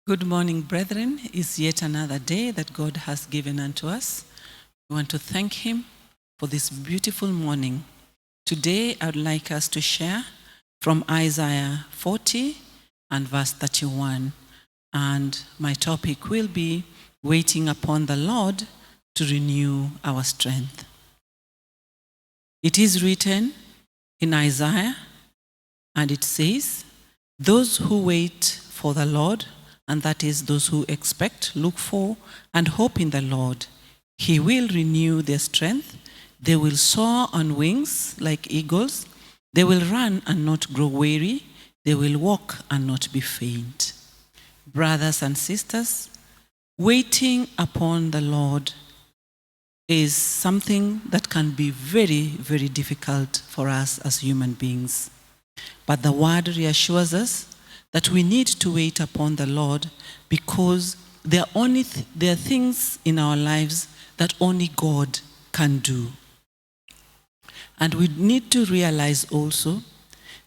Good morning, brethren. It's yet another day that God has given unto us. We want to thank Him for this beautiful morning. Today, I would like us to share from Isaiah 40 and verse 31. And my topic will be waiting upon the Lord to renew our strength. It is written in Isaiah, and it says, "Those who wait for the Lord," and that is those who expect, look for, and hope in the Lord, He will renew their strength. They will soar on wings like eagles. They will run and not grow weary. They will walk and not be faint. Brothers and sisters, waiting upon the Lord is something that can be very, very difficult for us as human beings. But the word reassures us that we need to wait upon the Lord because there are things in our lives that only God can do. And we need to realize also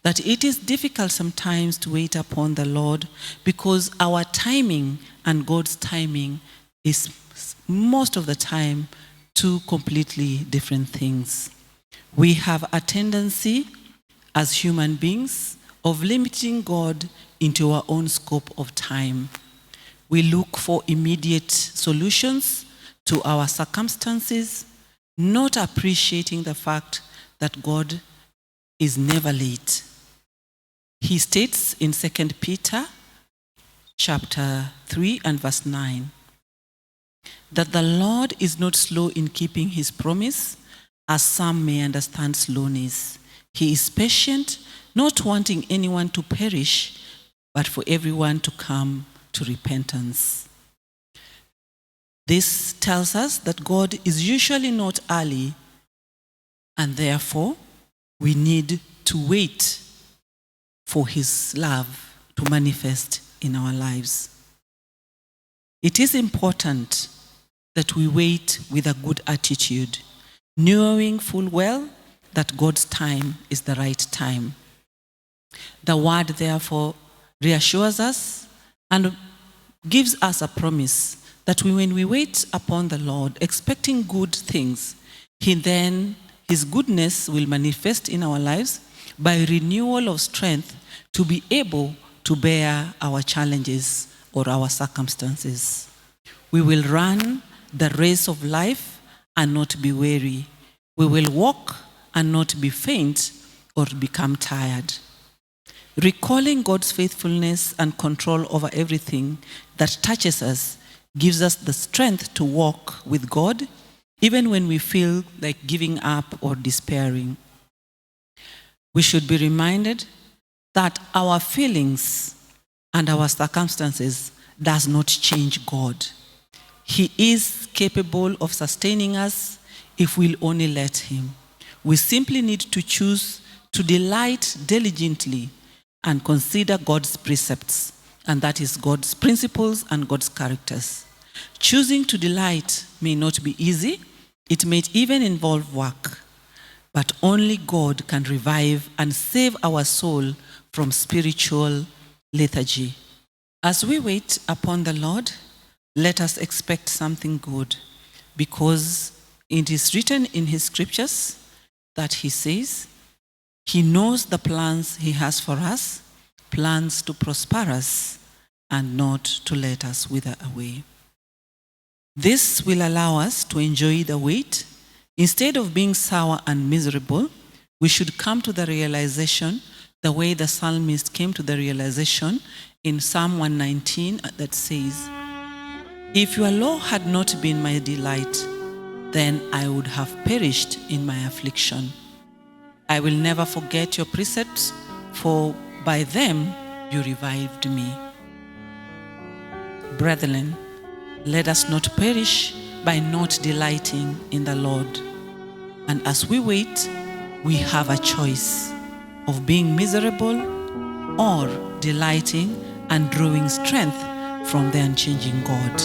that it is difficult sometimes to wait upon the Lord because our timing and God's timing is most of the time two completely different things. We have a tendency as human beings of limiting God into our own scope of time. We look for immediate solutions to our circumstances, not appreciating the fact that God is never late. He states in 2 Peter chapter 3 and verse 9 that the Lord is not slow in keeping His promise, as some may understand slowness. He is patient, not wanting anyone to perish, but for everyone to come to repentance. This tells us that God is usually not early, and therefore we need to wait for His love to manifest in our lives. It is important that we wait with a good attitude, knowing full well that God's time is the right time. The word, therefore, reassures us and gives us a promise that when we wait upon the Lord, expecting good things, His goodness will manifest in our lives by renewal of strength to be able to bear our challenges or our circumstances. We will run the race of life and not be weary. We will walk and not be faint or become tired. Recalling God's faithfulness and control over everything that touches us gives us the strength to walk with God, even when we feel like giving up or despairing. We should be reminded that our feelings and our circumstances does not change God. He is capable of sustaining us if we'll only let Him. We simply need to choose to delight diligently and consider God's precepts, and that is God's principles and God's characters. Choosing to delight may not be easy. It may even involve work, but only God can revive and save our soul from spiritual lethargy. As we wait upon the Lord, let us expect something good, because it is written in His scriptures that He says He knows the plans He has for us, plans to prosper us and not to let us wither away. This will allow us to enjoy the wait. Instead of being sour and miserable, we should come to the realization the way the psalmist came to the realization in Psalm 119 that says, "If your law had not been my delight, then I would have perished in my affliction. I will never forget your precepts, for by them you revived me." Brethren, let us not perish by not delighting in the Lord. And as we wait, we have a choice of being miserable or delighting and drawing strength from the unchanging God.